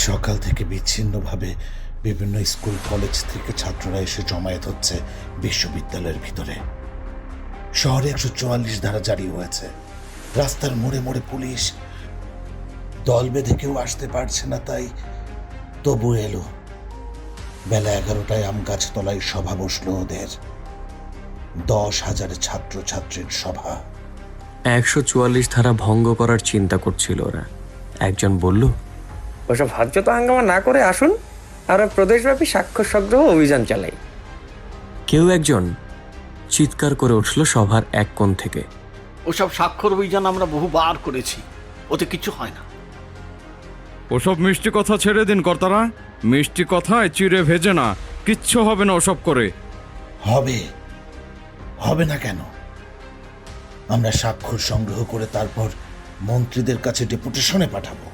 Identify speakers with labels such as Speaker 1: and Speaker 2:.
Speaker 1: সকাল থেকে বিচ্ছিন্নভাবে বিভিন্ন স্কুল কলেজ থেকে ছাত্ররা এসে জমায়েত হচ্ছে বিশ্ববিদ্যালয়ের ভিতরে। শহরে 144 ধারা জারি হয়েছে। রাস্তার মোড়ে মোড়ে পুলিশ, দল বেঁধে কেউ আসতে পারছে না, তাই তবু এলো। বেলা 11টায় আম গাছতলায় সভা বসলো ওদের। 10,000 ছাত্রছাত্রীর সভা।
Speaker 2: 144 ধারা ভঙ্গ করার চিন্তা করছিল ওরা। একজন বলল,
Speaker 3: ওসব হজ্জত হাঙ্গামা না করে আসুন, আমরা প্রদেশব্যাপী স্বাক্ষর সংগ্রহ অভিযান চালাই।
Speaker 2: কেউ একজন চিৎকার করে উঠল সভার এক কোণ থেকে,
Speaker 4: ওসব স্বাক্ষর অভিযান আমরা বহুবার করেছি, ওতে কিছু হয় না।
Speaker 5: ওসব মিষ্টি কথা ছেড়ে দিন কর্তারা। মিষ্টি কথায় চিড়ে ভেজে না, কিচ্ছু হবে না ওসব করে।
Speaker 1: হবে না কেন? আমরা স্বাক্ষর সংগ্রহ করে তারপর মন্ত্রীদের কাছে ডেপুটেশনে পাঠাবো।